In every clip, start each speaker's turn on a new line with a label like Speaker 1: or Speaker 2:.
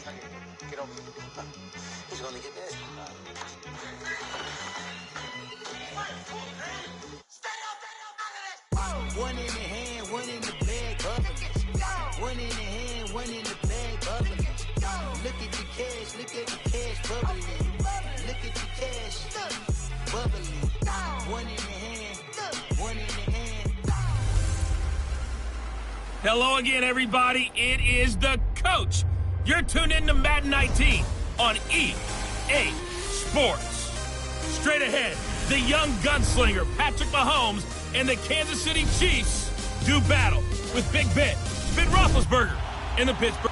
Speaker 1: Get over. He's going to get this. One in the hand, one in the bag, bubbling. One in the hand, one in the bag, bubbling. Look at the cash, look at the cash, bubbling. Look at the cash, bubbling. One in the hand, one in the hand.
Speaker 2: Hello again, everybody. It is the coach. You're tuned in to Madden 19 on EA Sports. Straight ahead, the young gunslinger Patrick Mahomes and the Kansas City Chiefs do battle with Ben Roethlisberger in the Pittsburgh.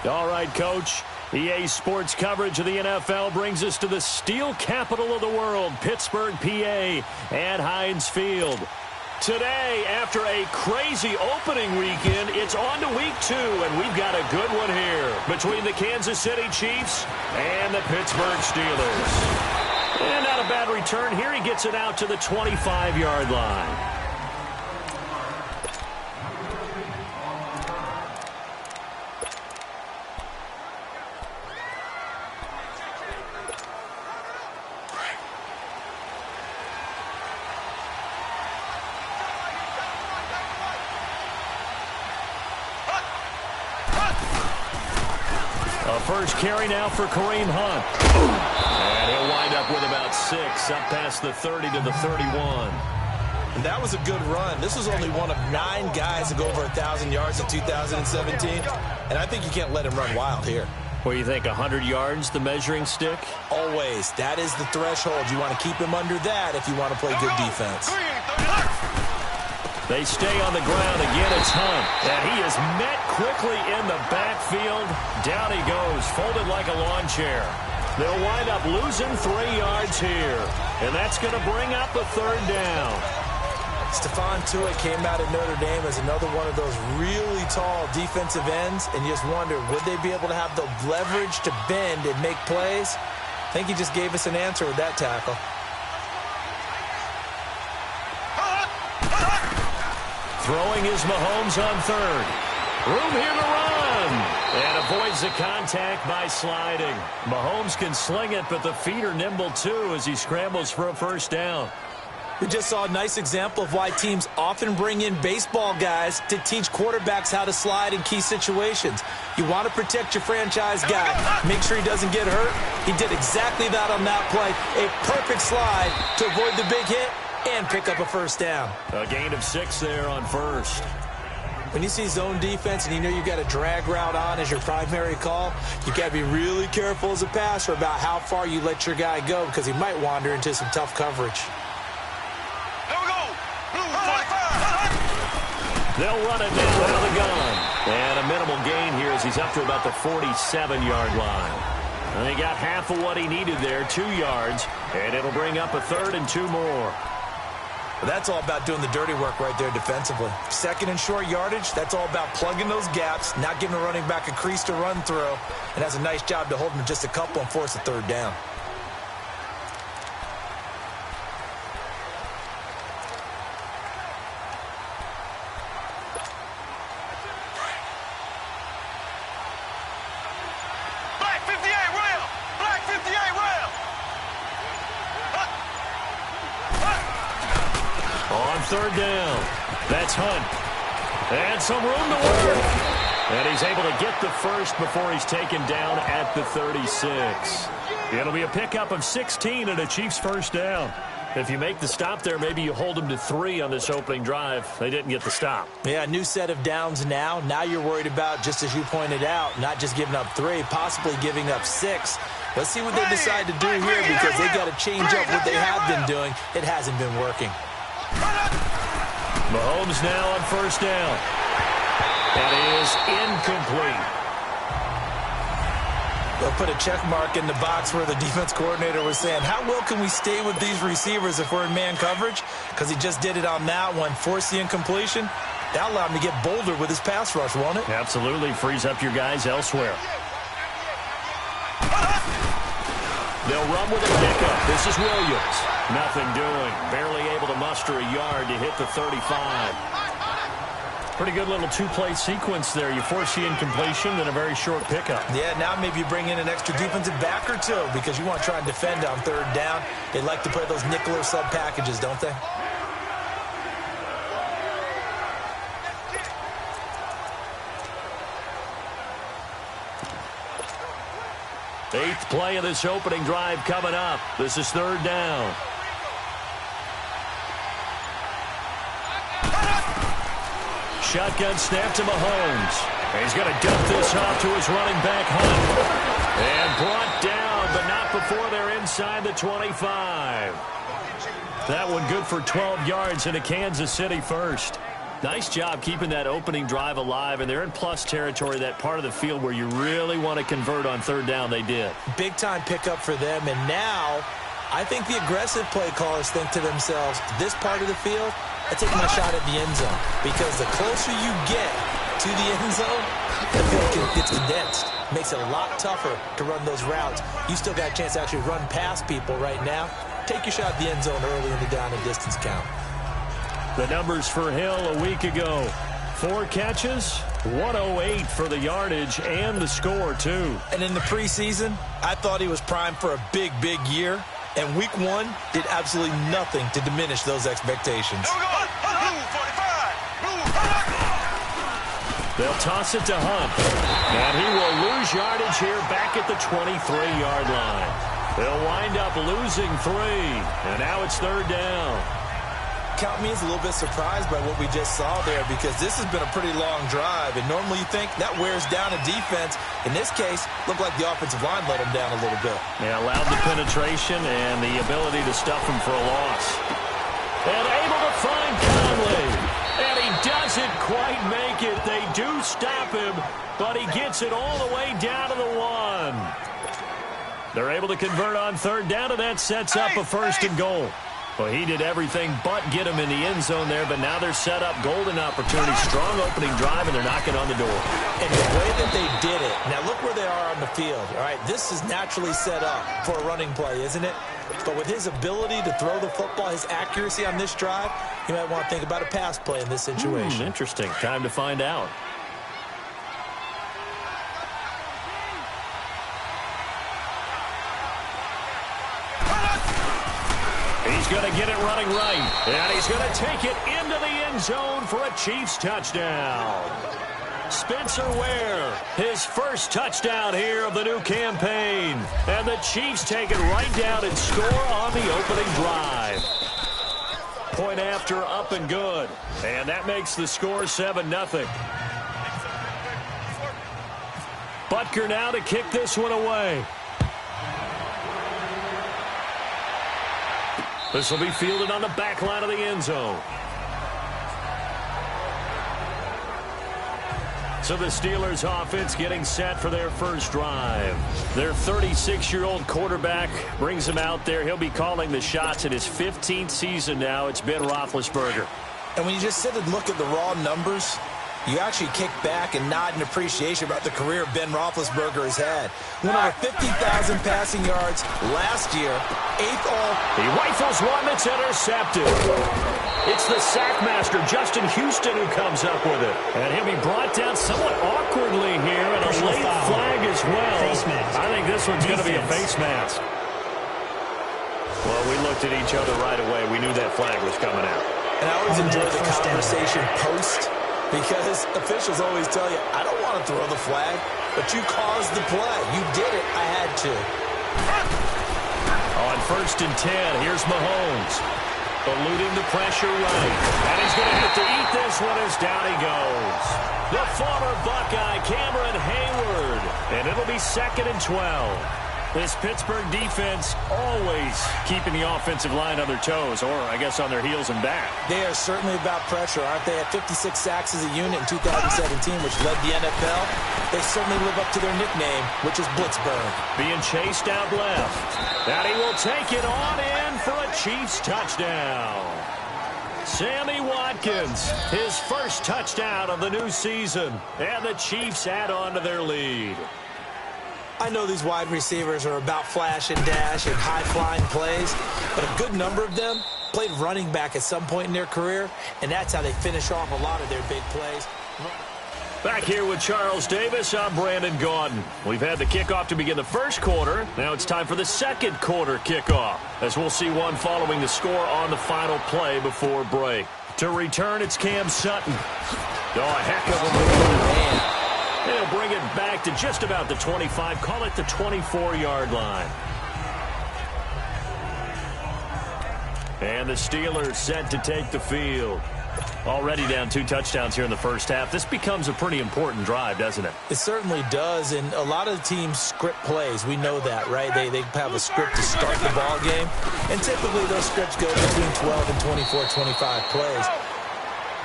Speaker 3: All right, Coach. EA Sports coverage of the NFL brings us to the steel capital of the world, Pittsburgh, PA, at Heinz Field. Today, after a crazy opening weekend, it's on to week 2, and we've got a good one here between the Kansas City Chiefs and the Pittsburgh Steelers. And not a bad return here. He gets it out to the 25-yard line. First carry now for Kareem Hunt. And he'll wind up with about 6, up past the 30 to the 31.
Speaker 4: And that was a good run. This was only one of 9 guys to go over 1,000 yards in 2017. And I think you can't let him run wild here.
Speaker 3: What do you think, 100 yards, the measuring stick?
Speaker 4: Always. That is the threshold. You want to keep him under that if you want to play good defense.
Speaker 3: They stay on the ground. Again, it's Hunt. And he is met quickly in the backfield. Down he goes, folded like a lawn chair. They'll wind up losing 3 yards here. And that's going to bring up a 3rd down.
Speaker 4: Stephon Tuitt came out of Notre Dame as another one of those really tall defensive ends. And you just wonder, would they be able to have the leverage to bend and make plays? I think he just gave us an answer with that tackle.
Speaker 3: Throwing is Mahomes on 3rd. Room here to run. And avoids the contact by sliding. Mahomes can sling it, but the feet are nimble too as he scrambles for a 1st down.
Speaker 4: We just saw a nice example of why teams often bring in baseball guys to teach quarterbacks how to slide in key situations. You want to protect your franchise guy. Make sure he doesn't get hurt. He did exactly that on that play. A perfect slide to avoid the big hit and pick up a 1st down.
Speaker 3: A gain of 6 there on 1st.
Speaker 4: When you see zone defense and you know you've got a drag route on as your primary call, you got to be really careful as a passer about how far you let your guy go because he might wander into some tough coverage.
Speaker 5: Here we go.
Speaker 3: They'll run it now out of the gun. And a minimal gain here as he's up to about the 47-yard line. And he got half of what he needed there, 2 yards, and it'll bring up a 3rd and 2 more.
Speaker 4: Well, that's all about doing the dirty work right there defensively. 2nd and short yardage, that's all about plugging those gaps, not giving a running back a crease to run through, and has a nice job to hold him just a couple and force a 3rd down.
Speaker 3: On 3rd down, that's Hunt. And some room to work. And he's able to get the 1st before he's taken down at the 36. It'll be a pickup of 16 and a Chiefs 1st down. If you make the stop there, maybe you hold them to 3 on this opening drive. They didn't get the stop.
Speaker 4: Yeah, new set of downs now. Now you're worried about, just as you pointed out, not just giving up 3, possibly giving up 6. Let's see what they decide to do here because they got to change up what they have been doing. It hasn't been working.
Speaker 3: Mahomes now on 1st down. That is incomplete.
Speaker 4: They'll put a check mark in the box where the defense coordinator was saying, how well can we stay with these receivers if we're in man coverage? Because he just did it on that one, forced the incompletion. That allowed him to get bolder with his pass rush, won't it?
Speaker 3: Absolutely. Frees up your guys elsewhere. They'll run with a pickup. This is Williams. Nothing doing. Barely able to muster a yard to hit the 35. Pretty good little two-play sequence there. You force the incompletion, then a very short pickup.
Speaker 4: Yeah, now maybe you bring in an extra defensive back or two because you want to try and defend on third down. They like to play those nickel or sub packages, don't they?
Speaker 3: Eighth play of this opening drive coming up. This is third down. Shotgun snap to Mahomes. He's going to dump this off to his running back, Hunt. And brought down, but not before they're inside the 25. That one good for 12 yards into Kansas City first. Nice job keeping that opening drive alive, and they're in plus territory, that part of the field where you really want to convert on third down. They did. Big-time pickup for them, and now I think the aggressive play callers think to themselves, this part of the field, I take my shot at the end zone, because the closer you get to the end zone, the field gets condensed. Makes it a lot tougher to run those routes. You still got a chance to actually run past people right now. Take your shot at the end zone early in the down and distance count. The numbers for Hill a week ago. 4 catches, 108 for the yardage, and the score, too. And in the preseason, I thought he was primed for a big, big year. And week 1 did absolutely nothing to diminish those expectations. They'll toss it to Hunt. And he will lose yardage here back at the 23-yard line. They'll wind up losing 3. And now it's third down. Count me as a little bit surprised by what we just saw there, because this has been a pretty long drive, and normally you think that wears down a defense. In this case, looked like the offensive line let him down a little bit. Yeah, allowed the penetration and the ability to stuff him for a loss. And able to find Conley. And he doesn't quite make it. They do stop him, but he gets it all the way down to the 1. They're able to convert on third down, and that sets up a first and goal. Well, he did everything but get him in the end zone there, but now they're set up golden opportunity. Strong opening drive, and they're knocking on the door. And the way that they did it, now look where they are on the field. All right, this is naturally set up for a running play, isn't it? But with his ability to throw the football, his accuracy on this drive, you might want to think about a pass play in this situation. Interesting. Time to find out. He's going to get it running right, and he's going to take it into the end zone for a Chiefs touchdown. Spencer Ware, his first touchdown here of the new campaign. And the Chiefs take it right down and score on the opening drive. Point after, up and good. And that makes the score 7-0. Butker now to kick this one away. This will be fielded on the back line of the end zone. So the Steelers offense getting set for their first drive. Their 36-year-old quarterback brings him out there. He'll be calling the shots in his 15th season now. It's Ben Roethlisberger. And when you just sit and look at the raw numbers, you actually kick back and nod in appreciation about the career Ben Roethlisberger has had. Went over 50,000 passing yards last year, 8th all. He rifles one that's intercepted. It's the sack master, Justin Houston, who comes up with it. And he'll be brought down somewhat awkwardly here, and a late flag as well. I think this one's going to be a face mask. Well, we looked at each other right away. We knew that flag was coming out. And I always enjoy the conversation post, because officials always tell you, I don't want to throw the flag, but you caused the play. You did it. I had to. On 1st and 10, here's Mahomes. Eluding the pressure right. And he's going to have to eat this one as down he goes. The former Buckeye, Cameron Hayward. And it'll be 2nd and 12. This Pittsburgh defense always keeping the offensive line on their toes, or I guess on their heels and back. They are certainly about pressure, aren't they? At 56 sacks as a unit in 2017, which led the NFL. They certainly live up to their nickname, which is Blitzburg. Being chased out left. And he will take it on in for a Chiefs touchdown. Sammy Watkins, his first touchdown of the new season. And the Chiefs add on to their lead. I know these wide receivers are about flash and dash and high-flying plays, but a good number of them
Speaker 4: played running back at some point in their career, and that's how they finish off a lot of their big plays.
Speaker 3: Back here with Charles Davis, I'm Brandon Gaudin. We've had the kickoff to begin the first quarter. Now it's time for the second quarter kickoff, as we'll see one following the score on the final play before break. To return, it's Cam Sutton. Oh, a heck of a move. Man. He'll bring it back to just about the 25, call it the 24-yard line. And the Steelers set to take the field. Already down 2 touchdowns here in the first half. This becomes a pretty important drive, doesn't it?
Speaker 4: It certainly does, and a lot of teams script plays. We know that, right? They have a script to start the ball game, and typically those scripts go between 12 and 24, 25 plays.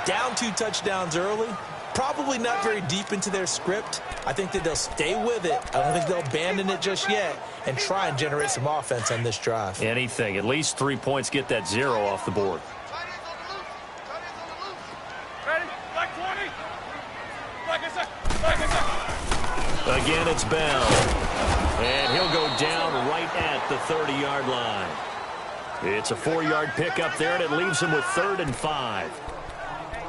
Speaker 4: Down 2 touchdowns early, probably not very deep into their script. I think that they'll stay with it. I don't think they'll abandon it just yet and try and generate some offense on this drive.
Speaker 3: Anything. At least 3 points, get that 0 off the board. Again, it's Bell. And he'll go down right at the 30-yard line. It's a 4-yard pickup there, and it leaves him with 3rd and 5.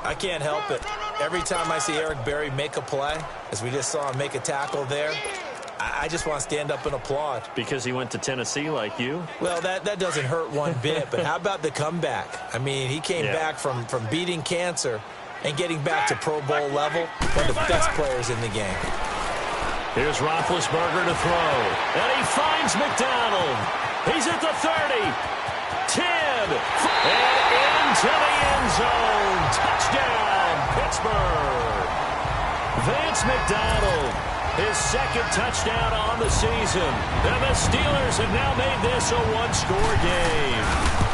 Speaker 4: I can't help it. Every time I see Eric Berry make a play, as we just saw him make a tackle there, I just want to stand up and applaud.
Speaker 3: Because he went to Tennessee like you?
Speaker 4: Well, that doesn't hurt one bit, but how about the comeback? I mean, he came back from beating cancer and getting back to Pro Bowl level, one of the best players in the game.
Speaker 3: Here's Roethlisberger to throw. And he finds McDonald. He's at the 30. 10. And into the end zone. Touchdown, Pittsburgh. Vance McDonald, his 2nd touchdown on the season. And the Steelers have now made this a 1-score game.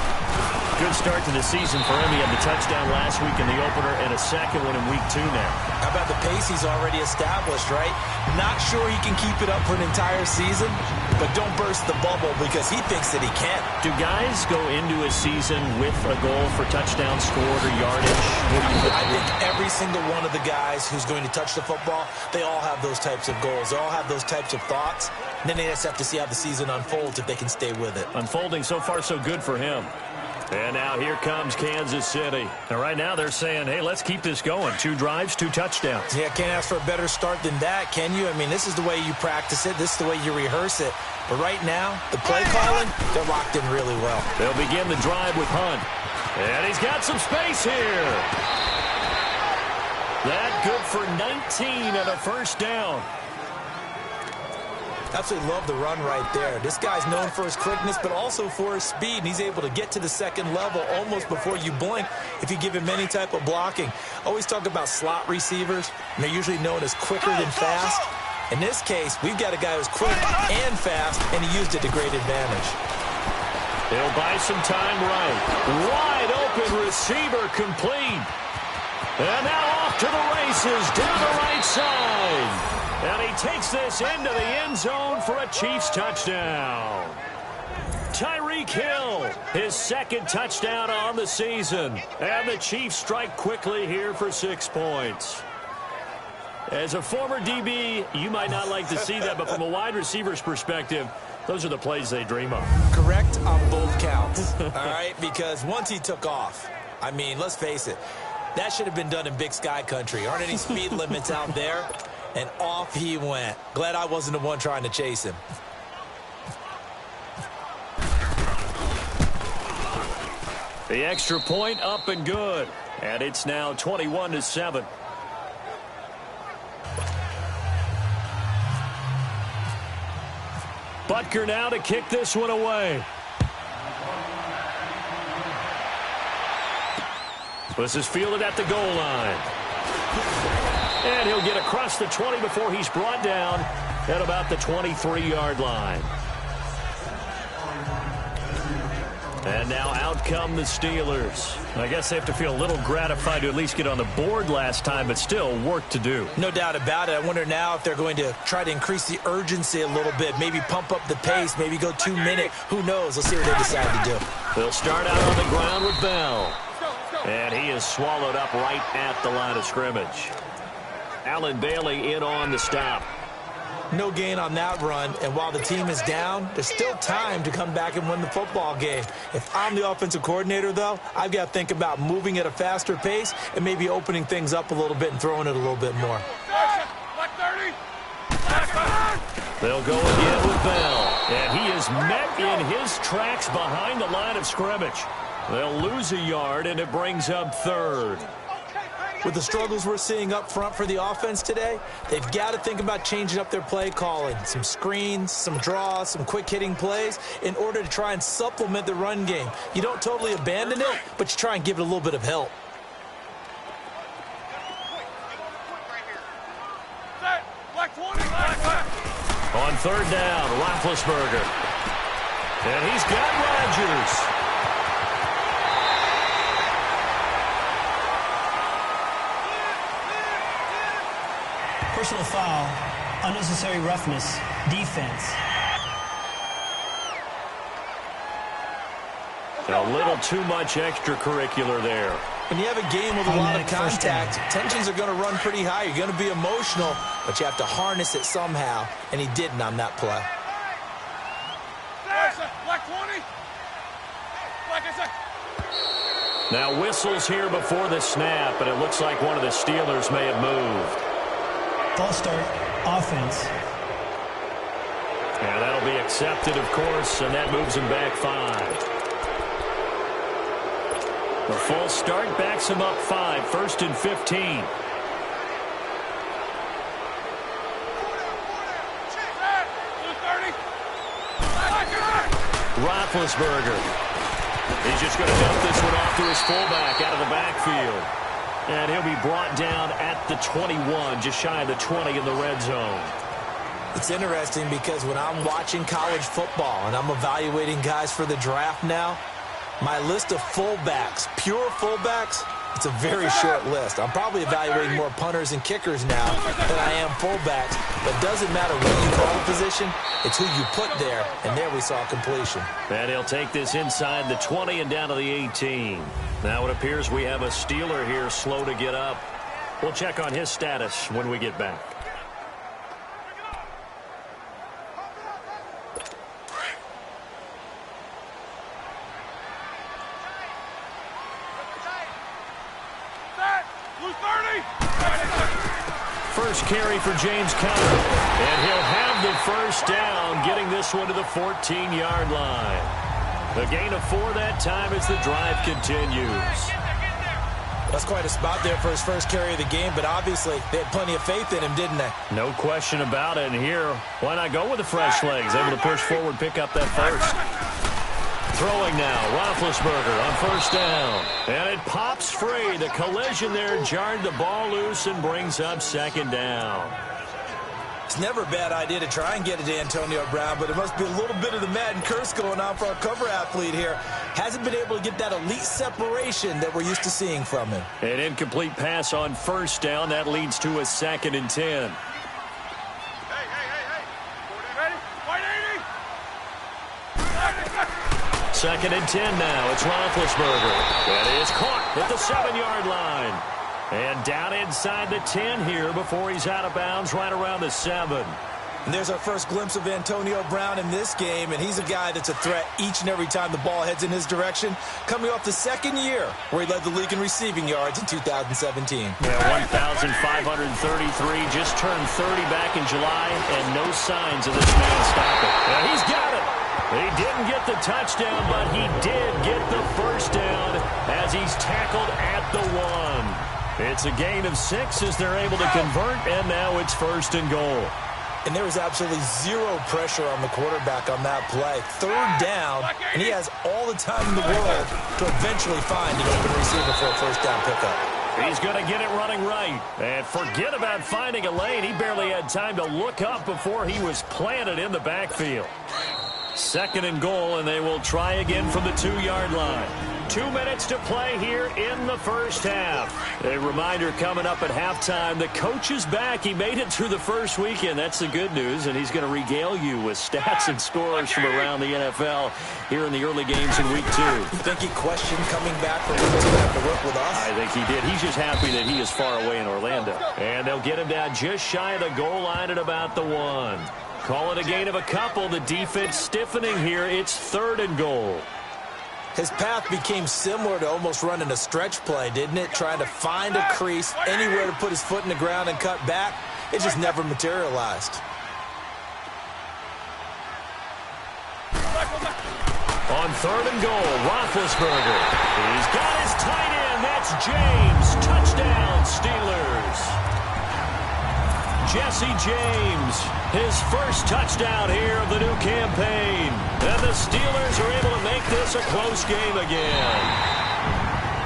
Speaker 3: Good start to the season for him. He had the touchdown last week in the opener and a second one in week 2 now.
Speaker 4: How about the pace he's already established, right? Not sure he can keep it up for an entire season, but don't burst the bubble because he thinks that he can.
Speaker 3: Do guys go into a season with a goal for touchdown scored or yardage?
Speaker 4: I think every single one of the guys who's going to touch the football, they all have those types of goals. They all have those types of thoughts. And then they just have to see how the season unfolds if they can stay with it.
Speaker 3: Unfolding so far so good for him. And now here comes Kansas City. And right now they're saying, hey, let's keep this going. 2 drives, 2 touchdowns.
Speaker 4: Yeah, can't ask for a better start than that, can you? I mean, this is the way you practice it. This is the way you rehearse it. But right now, the play calling, they're locked in really well.
Speaker 3: They'll begin the drive with Hunt. And he's got some space here. That good for 19 and a first down.
Speaker 4: Absolutely love the run right there. This guy's known for his quickness, but also for his speed. And he's able to get to the 2nd level almost before you blink if you give him any type of blocking. Always talk about slot receivers, and they're usually known as quicker than fast. In this case, we've got a guy who's quick and fast, and he used it to great advantage.
Speaker 3: They'll buy some time right. Wide open receiver complete. And now off to the races down the right side. And he takes this into the end zone for a Chiefs touchdown. Tyreek Hill, his 2nd touchdown on the season. And the Chiefs strike quickly here for 6 points. As a former DB, you might not like to see that, but from a wide receiver's perspective, those are the plays they dream of.
Speaker 4: Correct on both counts, all right? Because once he took off, I mean, let's face it, that should have been done in Big Sky country. Aren't any speed limits out there? And off he went. Glad I wasn't the one trying to chase him.
Speaker 3: The extra point up and good. And it's now 21-7. Butker now to kick this one away. This is fielded at the goal line. And he'll get across the 20 before he's brought down at about the 23-yard line. And now out come the Steelers. I guess they have to feel a little gratified to at least get on the board last time, but still work to do.
Speaker 4: No doubt about it. I wonder now if they're going to try to increase the urgency a little bit, maybe pump up the pace, maybe go 2 minute. Who knows? Let's see what they decide to do.
Speaker 3: They'll start out on the ground with Bell. And he is swallowed up right at the line of scrimmage. Allen Bailey in on the stop.
Speaker 4: No gain on that run, and while the team is down, there's still time to come back and win the football game. If I'm the offensive coordinator, though, I've got to think about moving at a faster pace and maybe opening things up a little bit and throwing it a little bit more.
Speaker 3: They'll go again with Bell, and he is met in his tracks behind the line of scrimmage. They'll lose a yard, and it brings up third.
Speaker 4: With the struggles we're seeing up front for the offense today, they've got to think about changing up their play calling. Some screens, some draws, some quick-hitting plays in order to try and supplement the run game. You don't totally abandon it, but you try and give it a little bit of help.
Speaker 3: On third down, Roethlisberger. And he's got Rodgers.
Speaker 6: Personal foul, unnecessary roughness, defense.
Speaker 3: A little too much extracurricular there.
Speaker 4: When you have a game with a lot of contact, tensions are going to run pretty high. You're going to be emotional, but you have to harness it somehow, and he didn't on that play.
Speaker 3: Now whistles here before the snap, and it looks like one of the Steelers may have moved.
Speaker 6: False start, offense.
Speaker 3: And that'll be accepted, of course, and that moves him back 5. The false start backs him up 5, 1st and 15. Roethlisberger. He's just going to dump this one off to his fullback out of the backfield. And he'll be brought down at the 21, just shy of the 20 in the red zone.
Speaker 4: It's interesting because when I'm watching college football and I'm evaluating guys for the draft now, my list of fullbacks, pure fullbacks, it's a very short list. I'm probably evaluating more punters and kickers now than I am fullbacks. But it doesn't matter what you call the position, it's who you put there, and there we saw completion.
Speaker 3: And he'll take this inside the 20 and down to the 18. Now it appears we have a Steeler here slow to get up. We'll check on his status when we get back. First carry for James Conner, and he'll have the first down, getting this one to the 14-yard line. A gain of 4 that time as the drive continues.
Speaker 4: That's quite a spot there for his first carry of the game, but obviously they had plenty of faith in him, didn't they?
Speaker 3: No question about it. And here, why not go with the fresh legs? Able to push forward, pick up that first. Throwing now, Roethlisberger on first down. And it pops free. The collision there jarred the ball loose and brings up second down.
Speaker 4: It's never a bad idea to try and get it to Antonio Brown, but it must be a little bit of the Madden curse going on for our cover athlete here. Hasn't been able to get that elite separation that we're used to seeing from him.
Speaker 3: An incomplete pass on first down. That leads to a 2nd and 10. Second and 10 now. It's Roethlisberger. And it is caught at the 7-yard line. And down inside the 10 here before he's out of bounds right around the 7.
Speaker 4: And there's our first glimpse of Antonio Brown in this game, and he's a guy that's a threat each and every time the ball heads in his direction, coming off the 2nd year where he led the league in receiving yards in 2017.
Speaker 3: Yeah, 1,533, just turned 30 back in July, and no signs of this man stopping. And he's got it. He didn't get the touchdown, but he did get the first down as he's tackled at the 1. It's a gain of 6 as they're able to convert, and now it's 1st and goal.
Speaker 4: And there was absolutely zero pressure on the quarterback on that play. 3rd down, and he has all the time in the world to eventually find an open receiver for a first down pickup.
Speaker 3: He's going to get it running right. And forget about finding a lane. He barely had time to look up before he was planted in the backfield. 2nd and goal, and they will try again from the 2-yard line. 2 minutes to play here in the first half. A reminder coming up at halftime, the coach is back. He made it through the first weekend. That's the good news, and he's going to regale you with stats and scores from around the NFL here in the early games in week 2.
Speaker 4: You think he questioned coming back from week 2 after work with us?
Speaker 3: I think he did. He's just happy that he is far away in Orlando. And they'll get him down just shy of the goal line at about the 1. Call it a gain of a couple. The defense stiffening here. It's 3rd and goal.
Speaker 4: His path became similar to almost running a stretch play, didn't it? Trying to find a crease, anywhere to put his foot in the ground and cut back. It just never materialized.
Speaker 3: On 3rd and goal, Roethlisberger. He's got his tight end. That's James. Touchdown, Steelers. Jesse James, his first touchdown here of the new campaign. And the Steelers are able to make this a close game again.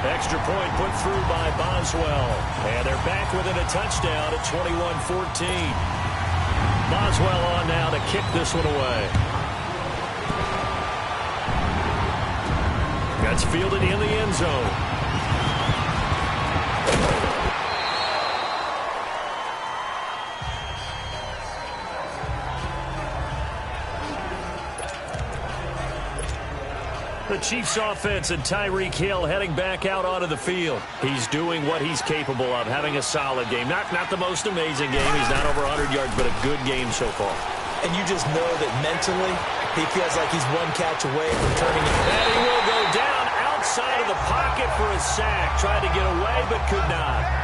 Speaker 3: Extra point put through by Boswell. And they're back within a touchdown at 21-14. Boswell on now to kick this one away. That's fielded in the end zone. The Chiefs offense and Tyreek Hill heading back out onto the field. He's doing what he's capable of, having a solid game. Not the most amazing game. He's not over 100 yards, but a good game so far.
Speaker 4: And you just know that mentally, he feels like he's one catch away from turning it.
Speaker 3: And he will go down outside of the pocket for a sack. Tried to get away, but could not.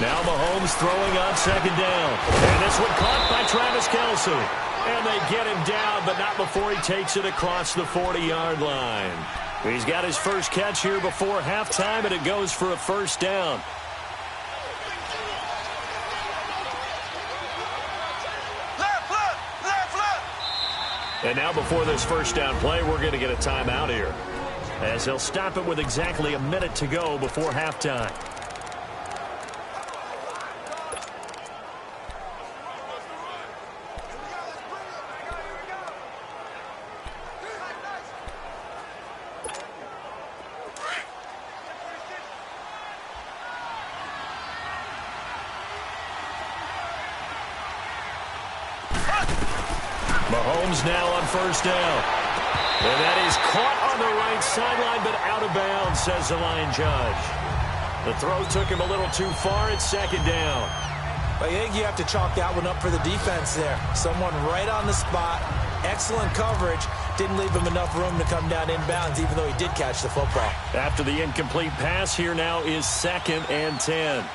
Speaker 3: Now Mahomes throwing on 2nd down. And this one caught by Travis Kelce. And they get him down, but not before he takes it across the 40-yard line. He's got his first catch here before halftime, and it goes for a 1st down. And now before this 1st down play, we're going to get a timeout here, as they'll stop it with exactly a minute to go before halftime. Mahomes now on 1st down. And that is caught on the right sideline, but out of bounds, says the line judge. The throw took him a little too far. It's 2nd down.
Speaker 4: I think you have to chalk that one up for the defense there. Someone right on the spot. Excellent coverage. Didn't leave him enough room to come down inbounds, even though he did catch the football.
Speaker 3: After the incomplete pass, here now is 2nd and 10.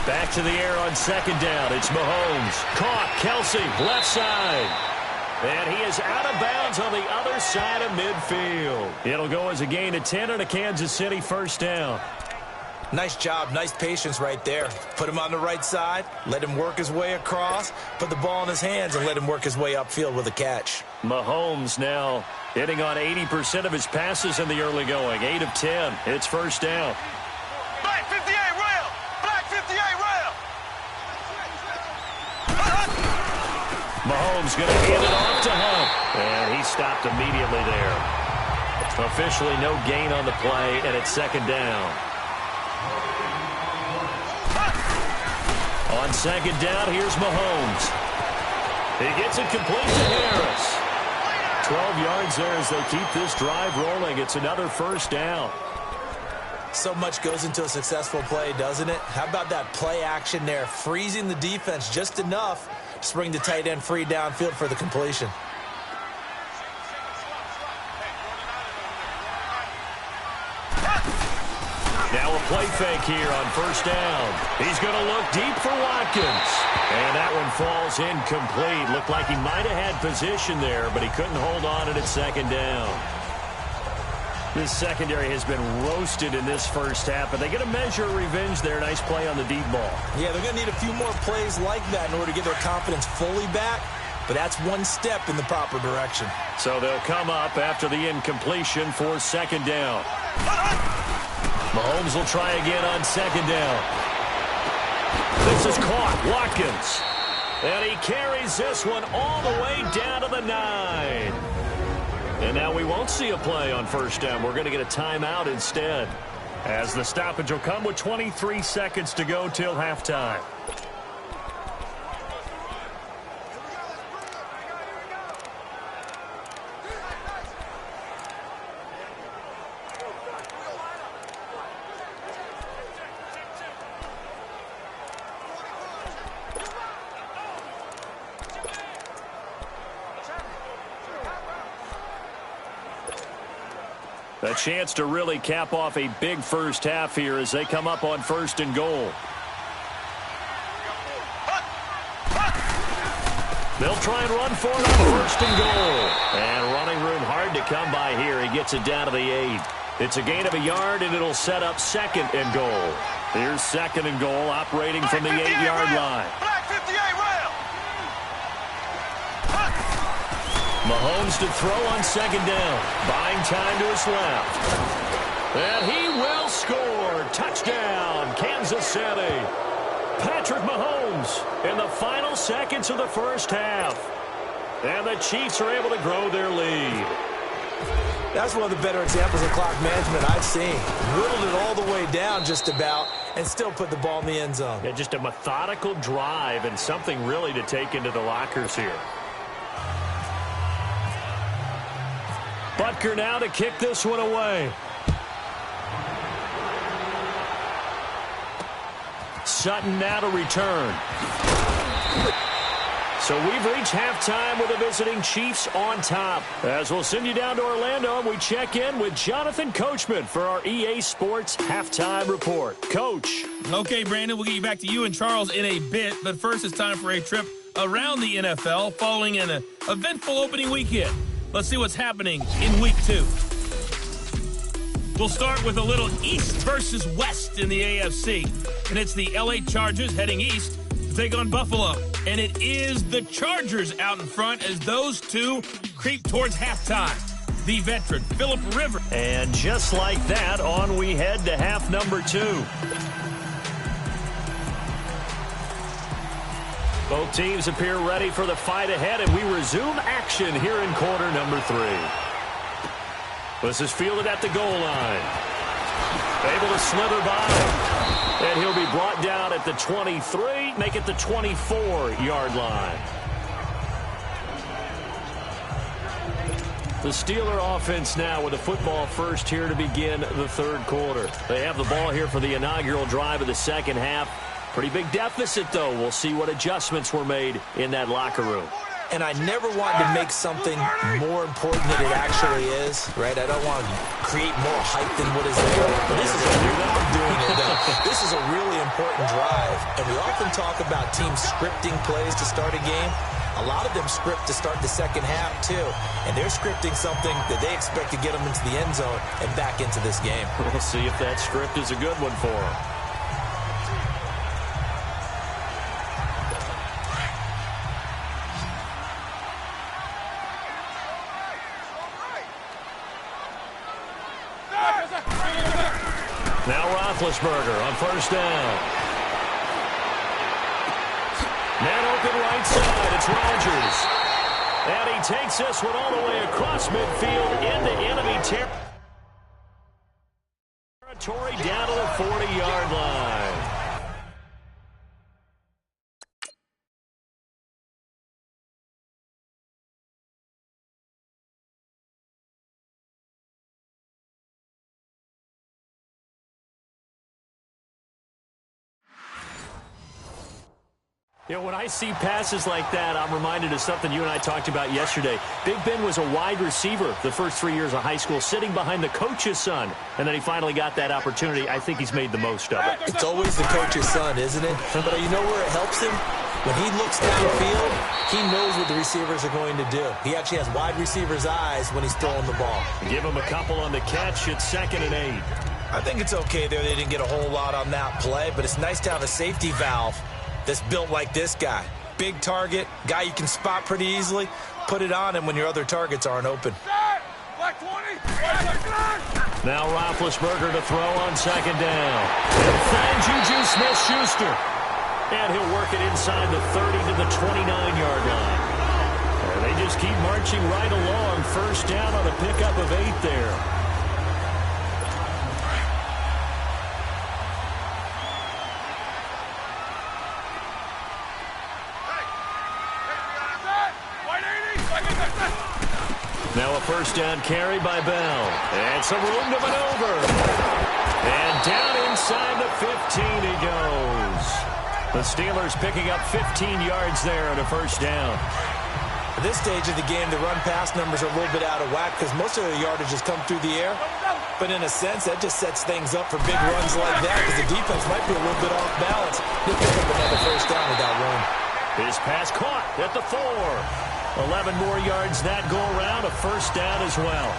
Speaker 3: Back to the air on 2nd down. It's Mahomes. Caught. Kelce, left side. And he is out of bounds on the other side of midfield. It'll go as a gain of 10 on a Kansas City 1st down.
Speaker 4: Nice job. Nice patience right there. Put him on the right side. Let him work his way across. Put the ball in his hands and let him work his way upfield with a catch.
Speaker 3: Mahomes now hitting on 80% of his passes in the early going. 8 of 10. It's 1st down.
Speaker 5: Black 58 rail! Black 58 rail!
Speaker 3: Mahomes going to hand it off to Hunt. And he stopped immediately there. Officially no gain on the play, and it's 2nd down. On 2nd down, here's Mahomes. He gets it complete to Harris. 12 yards there as they keep this drive rolling. It's another 1st down.
Speaker 4: So much goes into a successful play, doesn't it? How about that play action there? Freezing the defense just enough to bring the tight end free downfield for the completion.
Speaker 3: Now a play fake here on 1st down. He's going to look deep for Watkins. And that one falls incomplete. Looked like he might have had position there, but he couldn't hold on it at 2nd down. This secondary has been roasted in this first half, but they get a measure of revenge there. Nice play on the deep ball.
Speaker 4: Yeah, they're going to need a few more plays like that in order to get their confidence fully back, but that's one step in the proper direction.
Speaker 3: So they'll come up after the incompletion for second down. Mahomes will try again on second down. This is caught. Watkins. And he carries this one all the way down to the 9. And now we won't see a play on first down. We're going to get a timeout instead, as the stoppage will come with 23 seconds to go till halftime. A chance to really cap off a big first half here as they come up on first and goal. They'll try and run for it on first and goal. And running room hard to come by here. He gets it down to the 8. It's a gain of a yard, and it'll set up second and goal. Here's second and goal, operating from the 8-yard line. Mahomes to throw on second down. Buying time to his left. And he will score. Touchdown, Kansas City. Patrick Mahomes in the final seconds of the first half. And the Chiefs are able to grow their lead.
Speaker 4: That's one of the better examples of clock management I've seen. Whittled it all the way down just about and still put the ball in the end zone.
Speaker 3: Yeah, just a methodical drive and something really to take into the lockers here. Butker now to kick this one away. Sutton now to return. So we've reached halftime with the visiting Chiefs on top. As we'll send you down to Orlando, and we check in with Jonathan Coachman for our EA Sports Halftime Report. Coach.
Speaker 2: Okay, Brandon, we'll get you back to you and Charles in a bit. But first, it's time for a trip around the NFL following an eventful opening weekend. Let's see what's happening in Week 2. We'll start with a little East versus West in the AFC. And it's the LA Chargers heading east to take on Buffalo. And it is the Chargers out in front as those two creep towards halftime. The veteran, Phillip Rivers.
Speaker 3: And just like that, on we head to half number 2. Both teams appear ready for the fight ahead, and we resume action here in quarter number 3. This is fielded at the goal line. Able to slither by. And he'll be brought down at the 23, make it the 24-yard line. The Steeler offense now with the football first here to begin the third quarter. They have the ball here for the inaugural drive of the second half. Pretty big deficit, though. We'll see what adjustments were made in that locker room.
Speaker 4: And I never want to make something more important than it actually is, right? I don't want to create more hype than what is there. But this is This is a really important drive. And we often talk about teams scripting plays to start a game. A lot of them script to start the second half, too. And they're scripting something that they expect to get them into the end zone and back into this game.
Speaker 3: We'll see if that script is a good one for them. Now Roethlisberger on first down. Man open right side. It's Rodgers. And he takes this one all the way across midfield into enemy territory down to the 40-yard line. You know, when I see passes like that, I'm reminded of something you and I talked about yesterday. Big Ben was a wide receiver the first 3 years of high school, sitting behind the coach's son, and then he finally got that opportunity. I think he's made the most of it.
Speaker 4: It's always the coach's son, isn't it? But you know where it helps him? When he looks downfield, he knows what the receivers are going to do. He actually has wide receivers' eyes when he's throwing the ball.
Speaker 3: Give him a couple on the catch. It's 2nd and 8.
Speaker 4: I think it's okay there. They didn't get a whole lot on that play, but it's nice to have a safety valve that's built like this guy. Big target, guy you can spot pretty easily. Put it on him when your other targets aren't open.
Speaker 5: Black 20.
Speaker 3: Now Roethlisberger to throw on 2nd down. He'll find Juju Smith-Schuster. And he'll work it inside the 30 to the 29-yard line. And they just keep marching right along. 1st down on a pickup of 8 there. Now a 1st down carry by Bell. And some room to maneuver. And down inside the 15 he goes. The Steelers picking up 15 yards there on a 1st down.
Speaker 4: At this stage of the game, the run-pass numbers are a little bit out of whack because most of the yardage has come through the air. But in a sense, that just sets things up for big runs like that because the defense might be a little bit off balance. He'll pick up another 1st down with that run.
Speaker 3: His pass caught at the 4. 11 more yards that go around, a 1st down as well.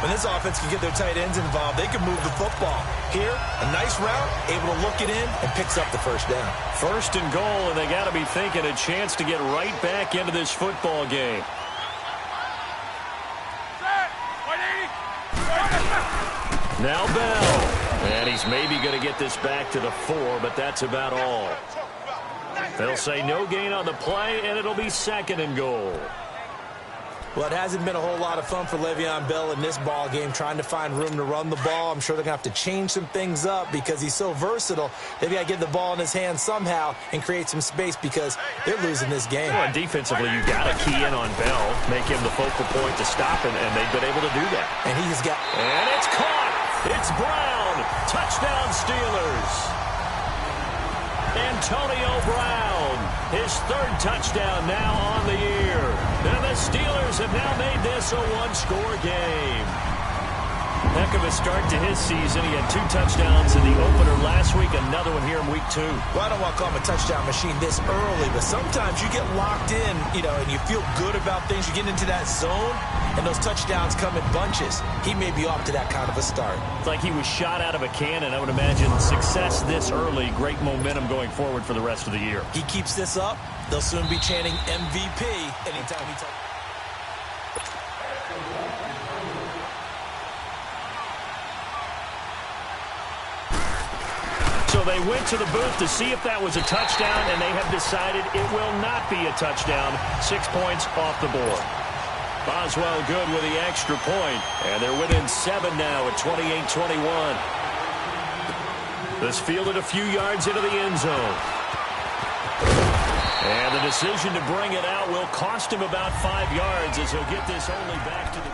Speaker 4: When this offense can get their tight ends involved, they can move the football. Here, a nice route, able to look it in, and picks up the 1st down.
Speaker 3: 1st and goal, and they got to be thinking a chance to get right back into this football game. Now Bell. And he's maybe going to get this back to the 4, but that's about all. They'll say no gain on the play, and it'll be 2nd and goal.
Speaker 4: Well, it hasn't been a whole lot of fun for Le'Veon Bell in this ball game, trying to find room to run the ball. I'm sure they're going to have to change some things up because he's so versatile. They've got to get the ball in his hands somehow and create some space because they're losing this game.
Speaker 3: Well, and defensively, you got to key in on Bell, make him the focal point to stop him, and they've been able to do that.
Speaker 4: And he's got...
Speaker 3: And it's caught! It's Brown! Touchdown, Steelers! Antonio Brown, his 3rd touchdown now on the year. And the Steelers have now made this a 1-score game. Heck of a start to his season. He had 2 touchdowns in the opener last week, another one here in week 2.
Speaker 4: Well, I don't want to call him a touchdown machine this early, but sometimes you get locked in, and you feel good about things. You get into that zone, and those touchdowns come in bunches. He may be off to that kind of a start.
Speaker 3: It's like he was shot out of a cannon. I would imagine success this early, great momentum going forward for the rest of the year.
Speaker 4: He keeps this up, they'll soon be chanting MVP anytime he touches.
Speaker 3: So they went to the booth to see if that was a touchdown, and they have decided it will not be a touchdown. 6 points off the board. Boswell good with the extra point, and they're within 7 now at 28-21. This fielded a few yards into the end zone. And the decision to bring it out will cost him about 5 yards as he'll get this only back to the...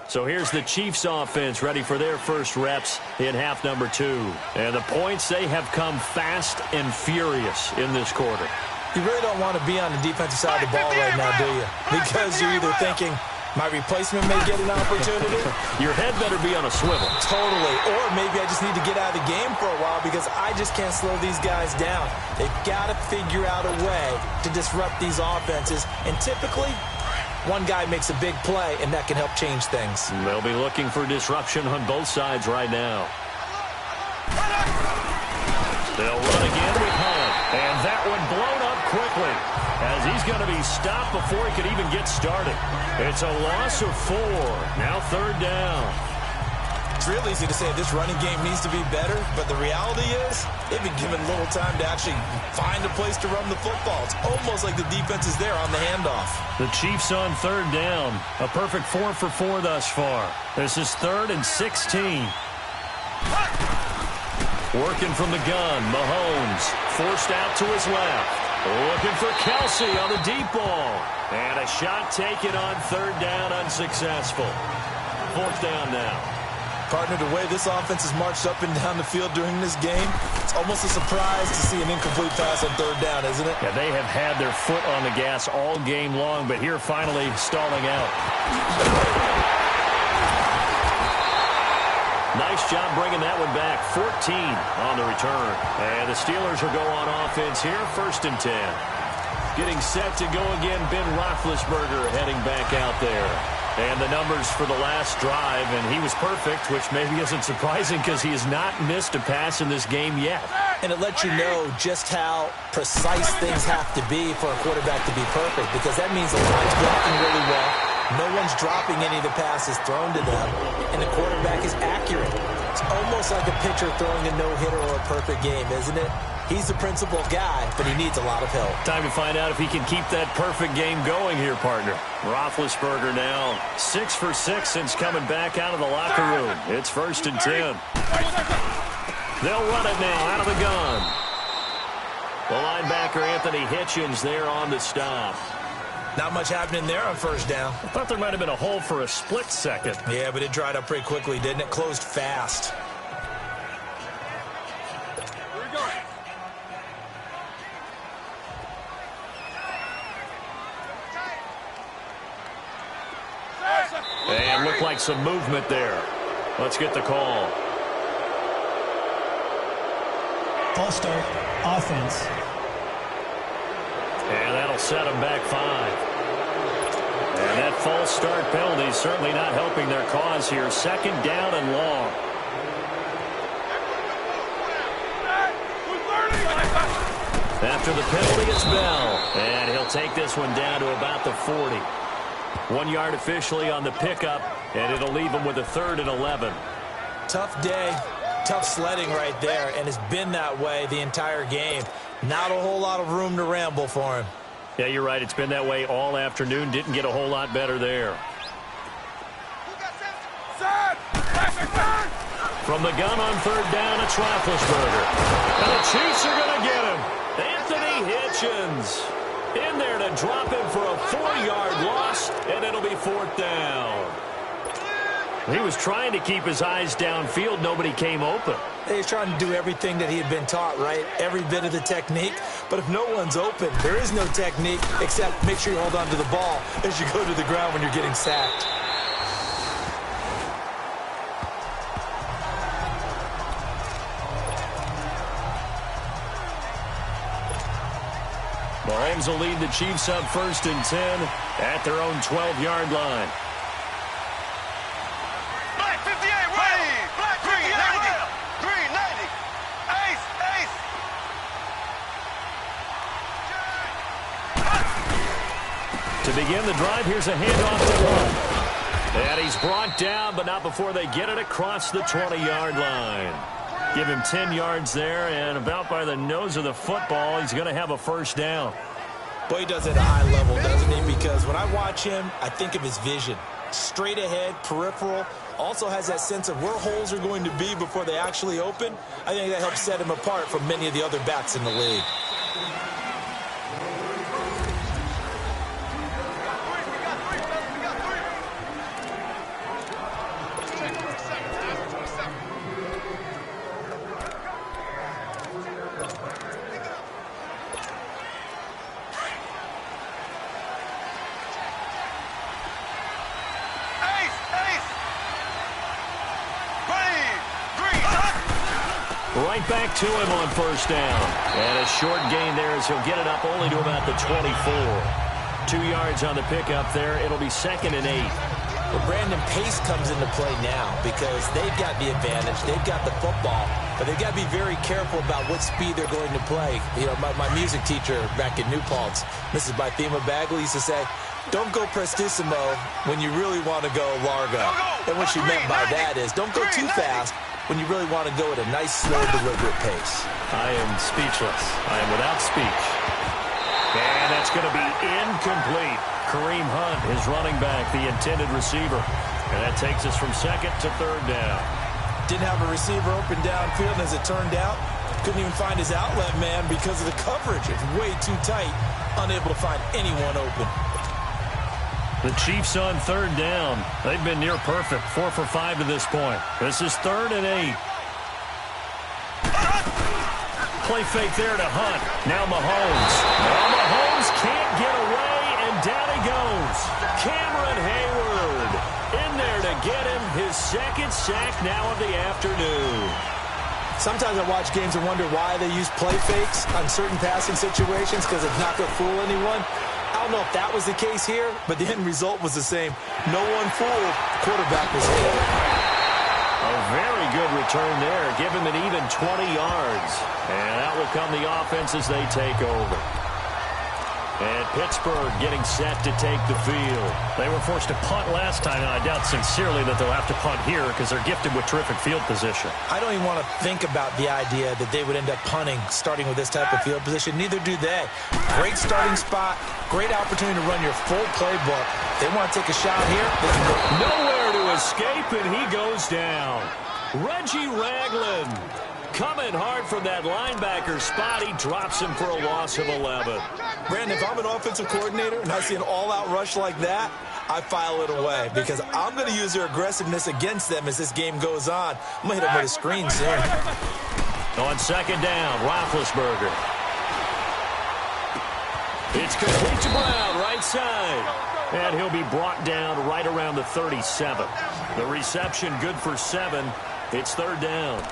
Speaker 3: So here's the Chiefs offense ready for their first reps in half number 2. And the points, they have come fast and furious in this quarter.
Speaker 4: You really don't want to be on the defensive side of the ball right now, do you? Because you're either thinking, my replacement may get an opportunity.
Speaker 3: Your head better be on a swivel.
Speaker 4: Totally. Or maybe I just need to get out of the game for a while because I just can't slow these guys down. They've got to figure out a way to disrupt these offenses. And typically, one guy makes a big play, and that can help change things.
Speaker 3: They'll be looking for disruption on both sides right now. They'll run again with Hunt. And that one blown up quickly as he's going to be stopped before he could even get started. It's a loss of 4. Now 3rd down.
Speaker 4: It's real easy to say this running game needs to be better, but the reality is they've been given little time to actually find a place to run the football. It's almost like the defense is there on the handoff.
Speaker 3: The Chiefs on 3rd down. A perfect 4 for 4 thus far. This is 3rd and 16. Working from the gun, Mahomes forced out to his left. Looking for Kelsey on the deep ball. And a shot taken on 3rd down, unsuccessful. 4th down now.
Speaker 4: Partner, the way this offense has marched up and down the field during this game, it's almost a surprise to see an incomplete pass on 3rd down, isn't it?
Speaker 3: Yeah, they have had their foot on the gas all game long, but here finally stalling out. Nice job bringing that one back. 14 on the return. And the Steelers will go on offense here, 1st and 10. Getting set to go again, Ben Roethlisberger heading back out there. And the numbers for the last drive, and he was perfect, which maybe isn't surprising because he has not missed a pass in this game yet.
Speaker 4: And it lets you know just how precise things have to be for a quarterback to be perfect, because that means the line's blocking really well, no one's dropping any of the passes thrown to them, and the quarterback is accurate. It's almost like a pitcher throwing a no-hitter or a perfect game, isn't it? He's the principal guy, but he needs a lot of help.
Speaker 3: Time to find out if he can keep that perfect game going here, partner. Roethlisberger now 6 for 6 since coming back out of the locker room. It's 1st and 10. They'll run it now out of the gun. The linebacker, Anthony Hitchens, there on the stop.
Speaker 4: Not much happening there on 1st down.
Speaker 3: I thought there might have been a hole for a split second.
Speaker 4: Yeah, but it dried up pretty quickly, didn't it? Closed fast.
Speaker 3: And looked like some movement there. Let's get the call.
Speaker 6: False start, offense.
Speaker 3: And that'll set them back 5. And that false start penalty is certainly not helping their cause here. 2nd down and long. After the penalty, it's Bell. And he'll take this one down to about the 40. 1 yard officially on the pickup, and it'll leave him with a 3rd and 11.
Speaker 4: Tough day, tough sledding right there, and it's been that way the entire game. Not a whole lot of room to ramble for him.
Speaker 3: Yeah, you're right. It's been that way all afternoon. Didn't get a whole lot better there. From the gun on 3rd down, it's Roethlisberger. And the Chiefs are going to get him. Anthony Hitchens in there to drop him for a 4-yard loss, and it'll be 4th down. He was trying to keep his eyes downfield. Nobody came open.
Speaker 4: He's trying to do everything that he had been taught, right? Every bit of the technique. But if no one's open, there is no technique except make sure you hold on to the ball as you go to the ground when you're getting sacked.
Speaker 3: Mahomes will lead the Chiefs up 1st and 10 at their own 12-yard line.
Speaker 5: Black 58, ready. Black 58, ready. 390. Ace, ace.
Speaker 3: To begin the drive, here's a handoff to Hunt. And he's brought down, but not before they get it across the 20-yard line. Give him 10 yards there, and about by the nose of the football, he's going to have a 1st down.
Speaker 4: Boy, he does it at a high level, doesn't he? Because when I watch him, I think of his vision. Straight ahead, peripheral, also has that sense of where holes are going to be before they actually open. I think that helps set him apart from many of the other backs in the league.
Speaker 3: Right back to him on 1st down. And a short gain there as he'll get it up only to about the 24. 2 yards on the pickup there. It'll be 2nd and 8.
Speaker 4: Well, Brandon, pace comes into play now because they've got the advantage. They've got the football, but they've got to be very careful about what speed they're going to play. You know, my music teacher back in New Paltz, Mrs. Bythema Bagley, used to say, don't go prestissimo when you really want to go largo. And what she meant by that is don't go too fast when you really want to go at a nice, slow, deliberate pace.
Speaker 3: I am speechless. I am without speech. And that's going to be incomplete. Kareem Hunt, his running back, the intended receiver. And that takes us from 2nd to 3rd down.
Speaker 4: Didn't have a receiver open downfield, and as it turned out, couldn't even find his outlet man because of the coverage. It's way too tight, unable to find anyone open.
Speaker 3: The Chiefs on 3rd down. They've been near perfect, 4 for 5 to this point. This is 3rd and 8. Play fake there to Hunt. Now Mahomes. Now Mahomes can't get away, and down he goes. Cameron Hayward in there to get him his 2nd sack now of the afternoon.
Speaker 4: Sometimes I watch games and wonder why they use play fakes on certain passing situations because it's not going to fool anyone. I don't know if that was the case here, but the end result was the same. No one fooled. Quarterback was hit.
Speaker 3: A very good return there. Give him an even 20 yards. And out will come the offense as they take over. And Pittsburgh getting set to take the field. They were forced to punt last time, and I doubt sincerely that they'll have to punt here because they're gifted with terrific field position.
Speaker 4: I don't even want to think about the idea that they would end up punting starting with this type of field position. Neither do they. Great starting spot, great opportunity to run your full playbook. They want to take a shot here.
Speaker 3: Nowhere to escape, and he goes down. Reggie Ragland coming hard from that linebacker spot. He drops him for a loss of 11.
Speaker 4: Brandon, if I'm an offensive coordinator and I see an all-out rush like that, I file it away because I'm going to use their aggressiveness against them as this game goes on. I'm going to hit them with a screen soon.
Speaker 3: On 2nd down, Roethlisberger. It's complete to Brown, right side. And he'll be brought down right around the 37. The reception good for 7. It's 3rd down.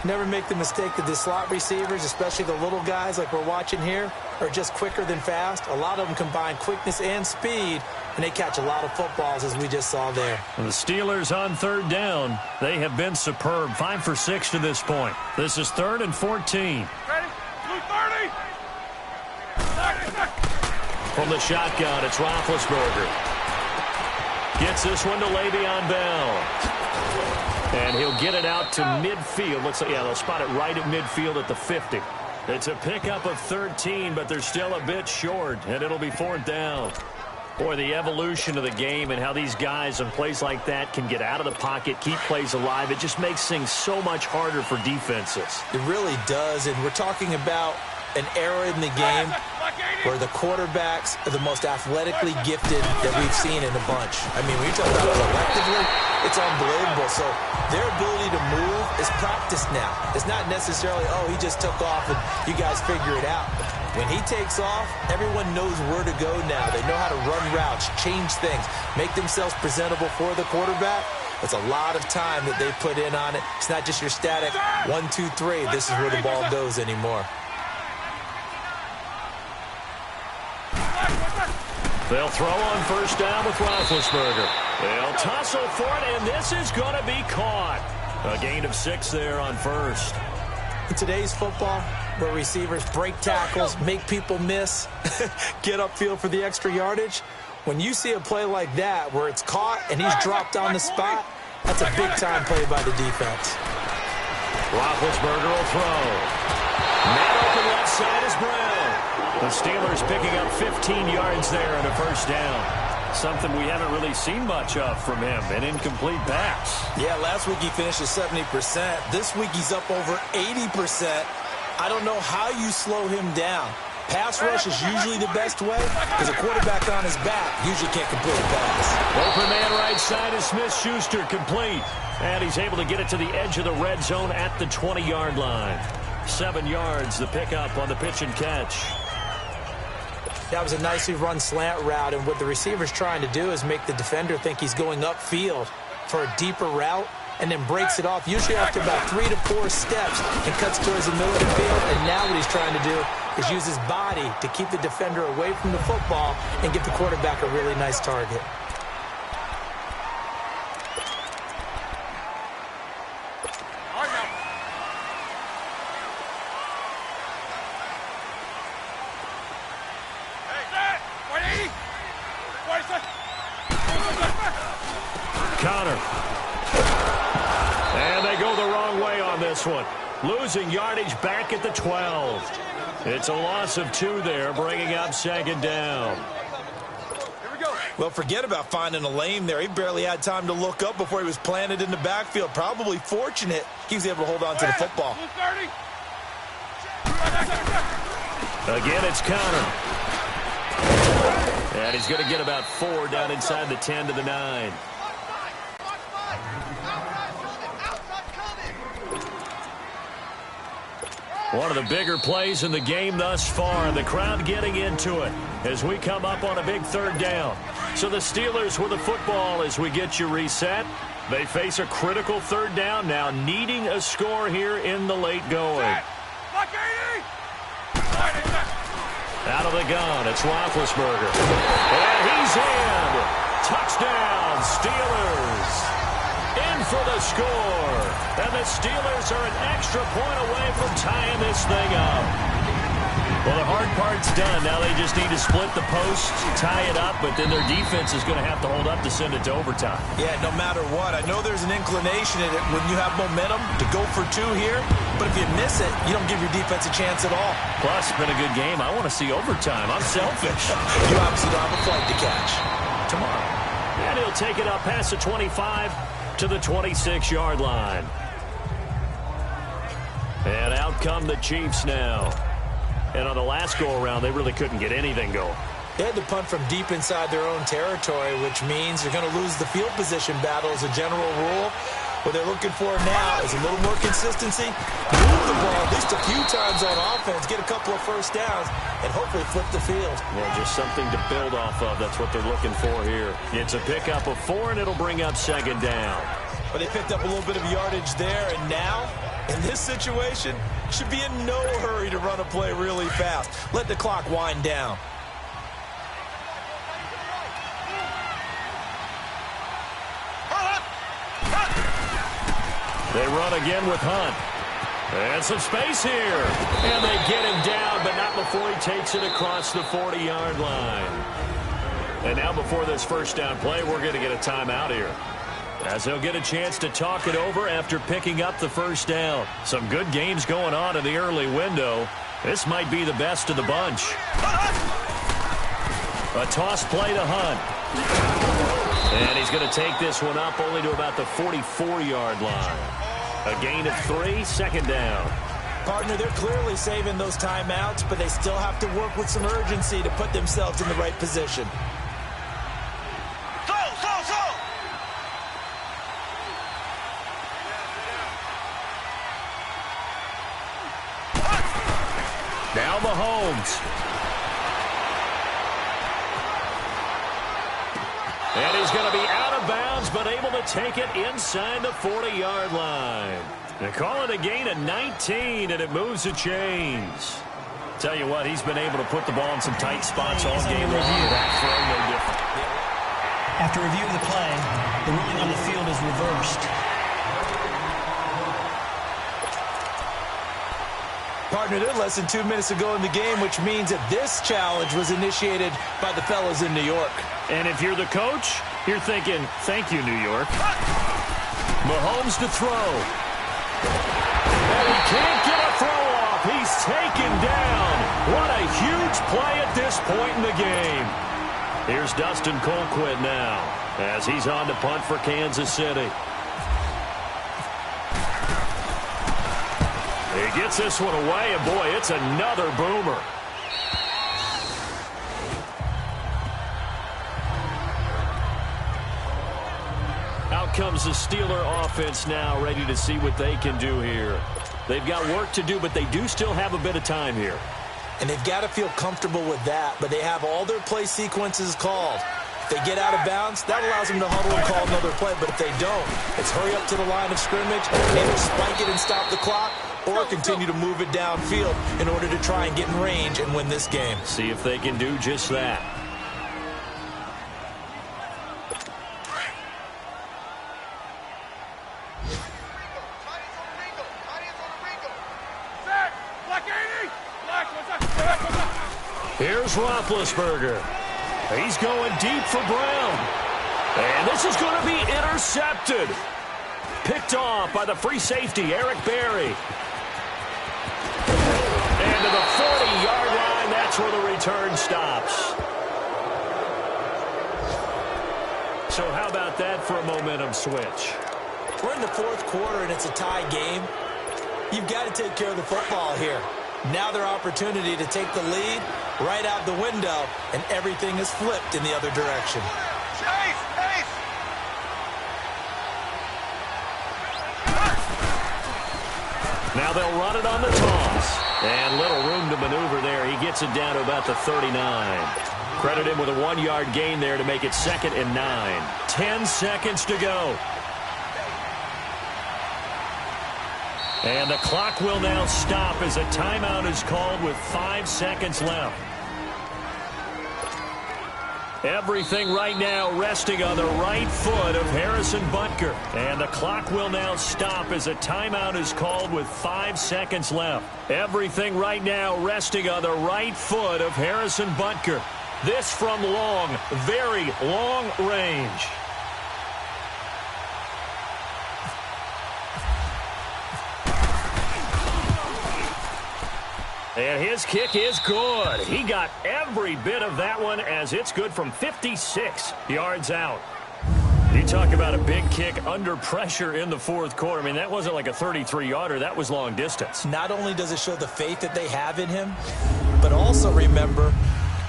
Speaker 4: Never make the mistake that the slot receivers, especially the little guys like we're watching here, are just quicker than fast. A lot of them combine quickness and speed, and they catch a lot of footballs, as we just saw there.
Speaker 3: And the Steelers on 3rd down. They have been superb. 5 for 6 to this point. This is 3rd and 14.
Speaker 5: Ready? 230.
Speaker 3: From the shotgun, it's Roethlisberger. Gets this one to Le'Veon Bell. And he'll get it out to midfield. Looks like, yeah, they'll spot it right at midfield at the 50. It's a pickup of 13, but they're still a bit short, and it'll be 4th down. Boy, the evolution of the game and how these guys on plays like that can get out of the pocket, keep plays alive, it just makes things so much harder for defenses.
Speaker 4: It really does, and we're talking about an era in the game where the quarterbacks are the most athletically gifted that we've seen in a bunch. I mean, when you talk about it collectively, it's unbelievable. So their ability to move is practiced now. It's not necessarily, oh, he just took off and you guys figure it out. When he takes off, everyone knows where to go now. They know how to run routes, change things, make themselves presentable for the quarterback. It's a lot of time that they put in on it. It's not just your static 1, 2, 3. This is where the ball goes anymore.
Speaker 3: They'll throw on 1st down with Roethlisberger. They'll tussle for it, and this is going to be caught. A gain of 6 there on 1st.
Speaker 4: In today's football, where receivers break tackles, make people miss, get upfield for the extra yardage, when you see a play like that where it's caught and he's dropped on the spot, that's a big-time play by the defense.
Speaker 3: Roethlisberger will throw. Man open left side is Brown. The Steelers picking up 15 yards there and a 1st down. Something we haven't really seen much of from him, an incomplete pass.
Speaker 4: Yeah, last week he finished at 70%. This week he's up over 80%. I don't know how you slow him down. Pass rush is usually the best way because a quarterback on his back usually can't complete a pass.
Speaker 3: Open man right side is Smith-Schuster, complete. And he's able to get it to the edge of the red zone at the 20-yard line. 7 yards, the pickup on the pitch and catch.
Speaker 4: That was a nicely run slant route, and what the receiver's trying to do is make the defender think he's going upfield for a deeper route and then breaks it off, usually after about 3 to 4 steps, and cuts towards the middle of the field. And now what he's trying to do is use his body to keep the defender away from the football and get the quarterback a really nice target.
Speaker 3: Connor. And they go the wrong way on this one. Losing yardage back at the 12. It's a loss of 2 there, bringing up 2nd down.
Speaker 4: Well, forget about finding a lane there. He barely had time to look up before he was planted in the backfield. Probably fortunate he was able to hold on to the football.
Speaker 3: Again, it's Connor. And he's going to get about 4 down inside the 10 to the 9. One of the bigger plays in the game thus far. The crowd getting into it as we come up on a big 3rd down. So the Steelers with the football as we get you reset. They face a critical 3rd down now, needing a score here in the late going. Out of the gun, it's Roethlisberger. And he's in. Touchdown, Steelers. In for the score. And the Steelers are an extra point away from tying this thing up. Well, the hard part's done. Now they just need to split the posts, tie it up, but then their defense is going to have to hold up to send it to overtime.
Speaker 4: Yeah, no matter what. I know there's an inclination in it when you have momentum to go for 2 here, but if you miss it, you don't give your defense a chance at all.
Speaker 3: Plus, it's been a good game. I want to see overtime. I'm selfish.
Speaker 4: You obviously don't have a flight to catch.
Speaker 3: Tomorrow. And he'll take it up past the 25 to the 26-yard line. And out come the Chiefs now. And on the last go-around, they really couldn't get anything going.
Speaker 4: They had to punt from deep inside their own territory, which means you're going to lose the field position battle as a general rule. What they're looking for now is a little more consistency, move the ball at least a few times on offense, get a couple of first downs, and hopefully flip the field.
Speaker 3: Yeah, just something to build off of. That's what they're looking for here. It's a pickup of 4, and it'll bring up 2nd down.
Speaker 4: But they picked up a little bit of yardage there, and now, in this situation, should be in no hurry to run a play really fast. Let the clock wind down.
Speaker 3: They run again with Hunt. And some space here. And they get him down, but not before he takes it across the 40-yard line. And now before this first down play, we're going to get a timeout here, as they'll get a chance to talk it over after picking up the first down. Some good games going on in the early window. This might be the best of the bunch. A toss play to Hunt. And he's going to take this one up only to about the 44-yard line. A gain of 3, 2nd down.
Speaker 4: Partner, they're clearly saving those timeouts, but they still have to work with some urgency to put themselves in the right position.
Speaker 3: Now Mahomes. And he's going to be out of bounds, but able to take it inside the 40-yard line. They call it a gain of 19, and it moves the chains. Tell you what, he's been able to put the ball in some tight spots all game long. That throw, no different.
Speaker 6: After review of the play, the ruling on the field is reversed.
Speaker 4: Partner, they're less than 2 minutes ago in the game, which means that this challenge was initiated by the fellas in New York.
Speaker 3: And if you're the coach, you're thinking, thank you, New York. Mahomes to throw. And he can't get a throw off. He's taken down. What a huge play at this point in the game. Here's Dustin Colquitt now, as he's on to punt for Kansas City. He gets this one away, and boy, it's another boomer. Out comes the Steeler offense now, ready to see what they can do here. They've got work to do, but they do still have a bit of time here.
Speaker 4: And they've got to feel comfortable with that, but they have all their play sequences called. If they get out of bounds, that allows them to huddle and call another play, but if they don't, it's hurry up to the line of scrimmage, either spike it and stop the clock, or continue to move it downfield in order to try and get in range and win this game.
Speaker 3: See if they can do just that. Here's Roethlisberger. He's going deep for Brown. And this is going to be intercepted. Picked off by the free safety, Eric Berry. And to the 40-yard line, that's where the return stops. So how about that for a momentum switch?
Speaker 4: We're in the fourth quarter, and it's a tie game. You've got to take care of the football here. Now their opportunity to take the lead right out the window, and everything is flipped in the other direction.
Speaker 3: Now they'll run it on the toss. And little room to maneuver there. He gets it down to about the 39. Credit him with a 1-yard gain there to make it 2nd and 9. 10 seconds to go. And the clock will now stop as a timeout is called with 5 seconds left. Everything right now resting on the right foot of Harrison Butker. And the clock will now stop as a timeout is called with 5 seconds left. Everything right now resting on the right foot of Harrison Butker. This from long, very long range. And his kick is good. He got every bit of that one as it's good from 56 yards out. You talk about a big kick under pressure in the fourth quarter. I mean, that wasn't like a 33-yarder. That was long distance.
Speaker 4: Not only does it show the faith that they have in him, but also remember,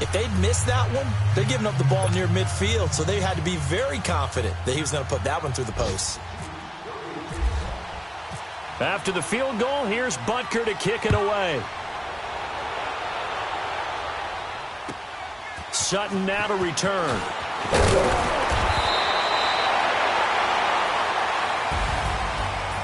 Speaker 4: if they'd missed that one, they're giving up the ball near midfield, so they had to be very confident that he was going to put that one through the post.
Speaker 3: After the field goal, here's Butker to kick it away. Sutton now to return.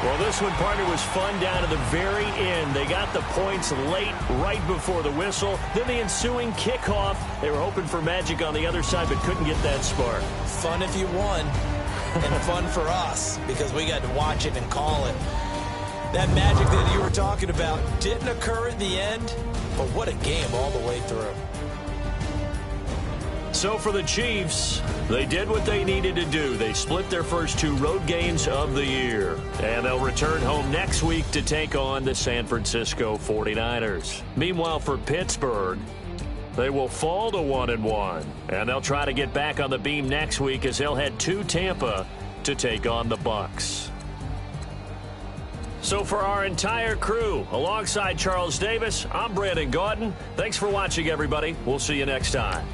Speaker 3: Well, this one, partner, was fun down to the very end. They got the points late, right before the whistle. Then the ensuing kickoff. They were hoping for magic on the other side, but couldn't get that spark.
Speaker 4: Fun if you won, and fun for us, because we got to watch it and call it. That magic that you were talking about didn't occur at the end, but what a game all the way through.
Speaker 3: So for the Chiefs, they did what they needed to do. They split their first 2 road games of the year. And they'll return home next week to take on the San Francisco 49ers. Meanwhile, for Pittsburgh, they will fall to 1-1. And they'll try to get back on the beam next week as they'll head to Tampa to take on the Bucs. So for our entire crew, alongside Charles Davis, I'm Brandon Gaudin. Thanks for watching, everybody. We'll see you next time.